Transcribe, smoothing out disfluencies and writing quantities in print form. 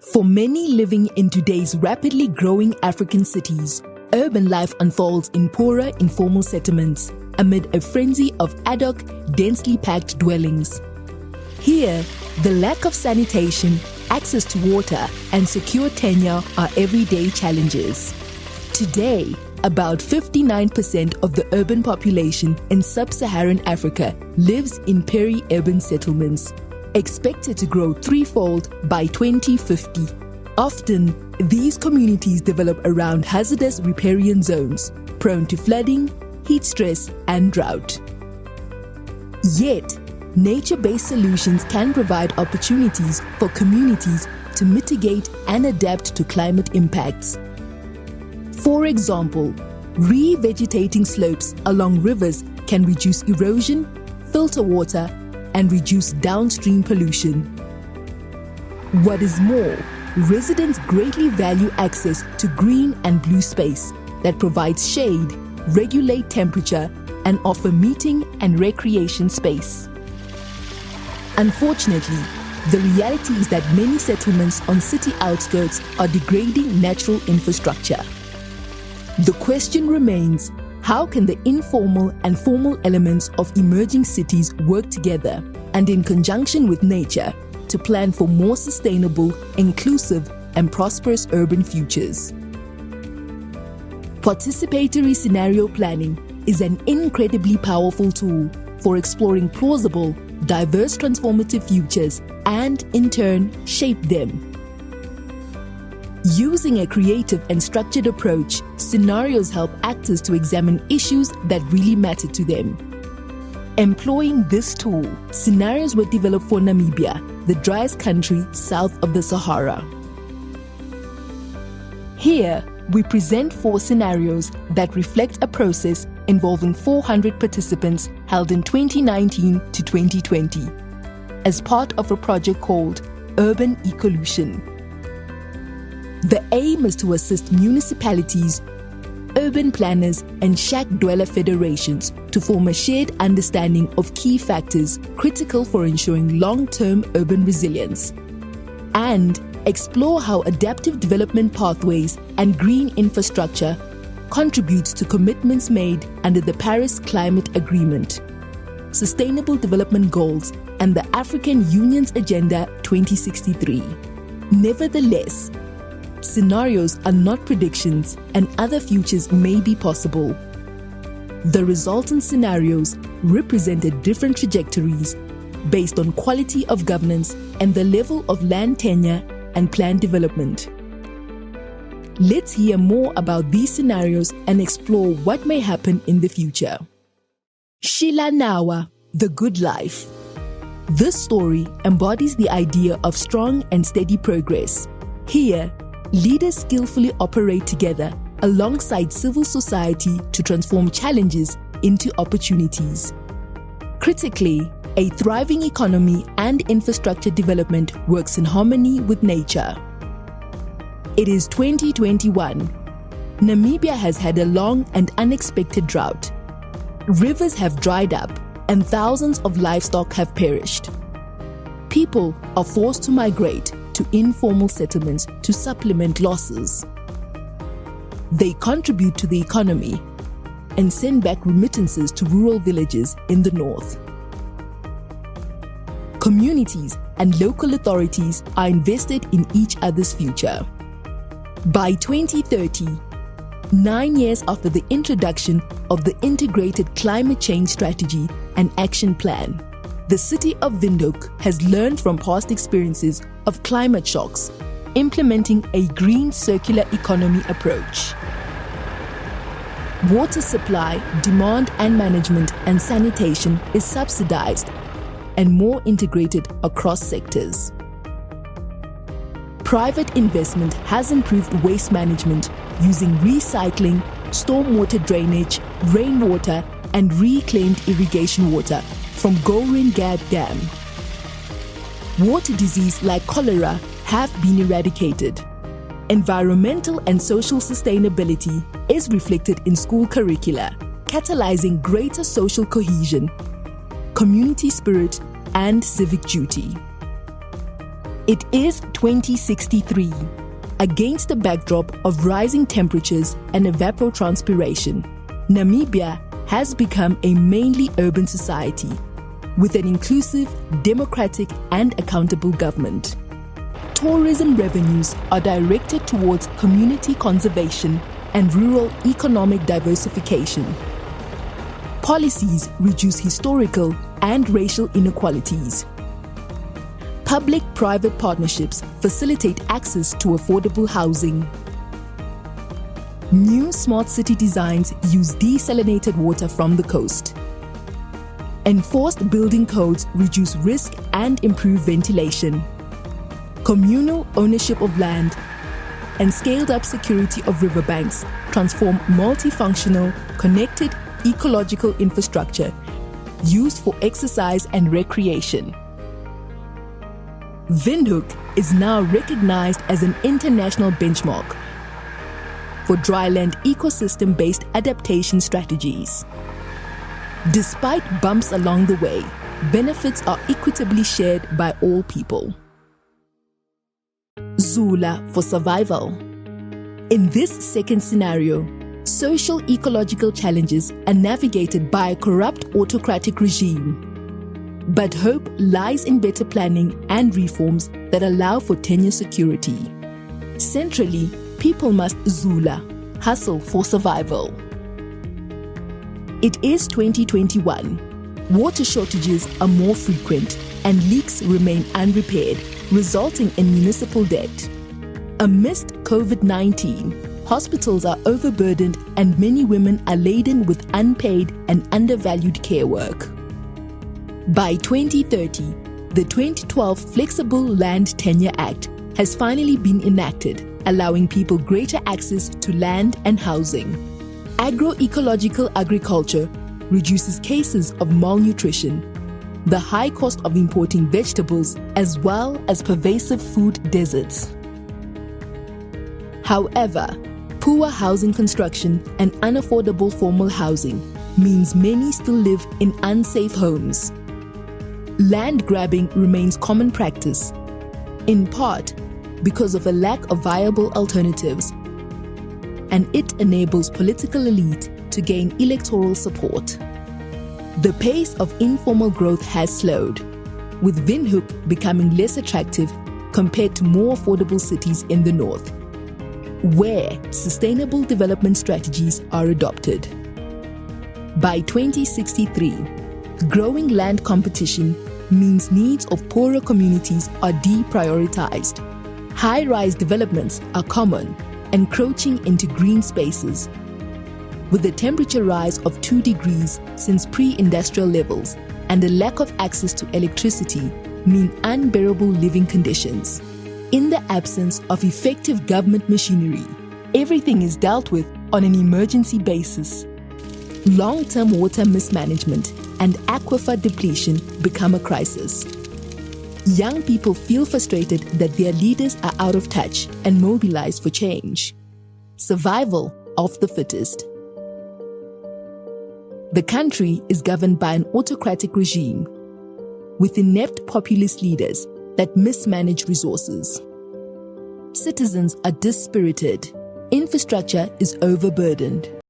For many living in today's rapidly growing African cities, urban life unfolds in poorer informal settlements amid a frenzy of ad hoc, densely packed dwellings. Here, the lack of sanitation, access to water, and secure tenure are everyday challenges. Today, about 59% of the urban population in sub-Saharan Africa lives in peri-urban settlements, expected to grow threefold by 2050. Often, these communities develop around hazardous riparian zones, prone to flooding, heat stress, and drought. Yet, nature-based solutions can provide opportunities for communities to mitigate and adapt to climate impacts. For example, revegetating slopes along rivers can reduce erosion, filter water, and reduce downstream pollution. What is more, residents greatly value access to green and blue space that provides shade, regulate temperature, and offer meeting and recreation space. Unfortunately, the reality is that many settlements on city outskirts are degrading natural infrastructure. The question remains, how can the informal and formal elements of emerging cities work together and in conjunction with nature to plan for more sustainable, inclusive, and prosperous urban futures? Participatory scenario planning is an incredibly powerful tool for exploring plausible, diverse transformative futures and, in turn, shape them. Using a creative and structured approach, scenarios help actors to examine issues that really matter to them. Employing this tool, scenarios were developed for Namibia, the driest country south of the Sahara. Here, we present 4 scenarios that reflect a process involving 400 participants held in 2019 to 2020 as part of a project called Urban Ecolution. The aim is to assist municipalities, urban planners, and shack dweller federations to form a shared understanding of key factors critical for ensuring long-term urban resilience, and explore how adaptive development pathways and green infrastructure contribute to commitments made under the Paris Climate Agreement, Sustainable Development Goals, and the African Union's Agenda 2063. Nevertheless, scenarios are not predictions, and other futures may be possible. The resultant scenarios represented different trajectories based on quality of governance and the level of land tenure and planned development. Let's hear more about these scenarios and explore what may happen in the future. Shila Nawa, The Good Life. This story embodies the idea of strong and steady progress. Here, leaders skillfully operate together alongside civil society to transform challenges into opportunities. Critically, a thriving economy and infrastructure development works in harmony with nature. It is 2021. Namibia has had a long and unexpected drought. Rivers have dried up and thousands of livestock have perished. People are forced to migrate to informal settlements to supplement losses. They contribute to the economy and send back remittances to rural villages in the north. Communities and local authorities are invested in each other's future. By 2030, 9 years after the introduction of the Integrated Climate Change Strategy and Action Plan, the city of Windhoek has learned from past experiences of climate shocks, implementing a green circular economy approach. Water supply, demand and management, and sanitation is subsidized and more integrated across sectors. Private investment has improved waste management using recycling, stormwater drainage, rainwater, and reclaimed irrigation water from Goringad Dam. Water disease like cholera have been eradicated. Environmental and social sustainability is reflected in school curricula, catalyzing greater social cohesion, community spirit, and civic duty. It is 2063. Against the backdrop of rising temperatures and evapotranspiration, Namibia has become a mainly urban society with an inclusive, democratic, and accountable government. Tourism revenues are directed towards community conservation and rural economic diversification. Policies reduce historical and racial inequalities. Public-private partnerships facilitate access to affordable housing. New smart city designs use desalinated water from the coast. Enforced building codes reduce risk and improve ventilation. Communal ownership of land and scaled-up security of riverbanks transform multifunctional, connected ecological infrastructure used for exercise and recreation. Windhoek is now recognized as an international benchmark for dryland ecosystem-based adaptation strategies. Despite bumps along the way, benefits are equitably shared by all people. Zula for survival. In this second scenario, social ecological challenges are navigated by a corrupt autocratic regime. But hope lies in better planning and reforms that allow for tenure security. Centrally, people must Zula, hustle for survival. It is 2021. Water shortages are more frequent and leaks remain unrepaired, resulting in municipal debt. Amidst COVID-19, hospitals are overburdened and many women are laden with unpaid and undervalued care work. By 2030, the 2012 Flexible Land Tenure Act has finally been enacted, allowing people greater access to land and housing. Agroecological agriculture reduces cases of malnutrition, the high cost of importing vegetables, as well as pervasive food deserts. However, poor housing construction and unaffordable formal housing means many still live in unsafe homes. Land grabbing remains common practice, in part because of a lack of viable alternatives, and it enables political elite to gain electoral support. The pace of informal growth has slowed, with Windhoek becoming less attractive compared to more affordable cities in the north, where sustainable development strategies are adopted. By 2063, growing land competition means needs of poorer communities are deprioritized. High-rise developments are common, encroaching into green spaces. With the temperature rise of 2 degrees since pre-industrial levels and a lack of access to electricity mean unbearable living conditions. In the absence of effective government machinery, everything is dealt with on an emergency basis. Long-term water mismanagement and aquifer depletion become a crisis. Young people feel frustrated that their leaders are out of touch and mobilize for change. Survival of the fittest. The country is governed by an autocratic regime with inept populist leaders that mismanage resources. Citizens are dispirited. Infrastructure is overburdened.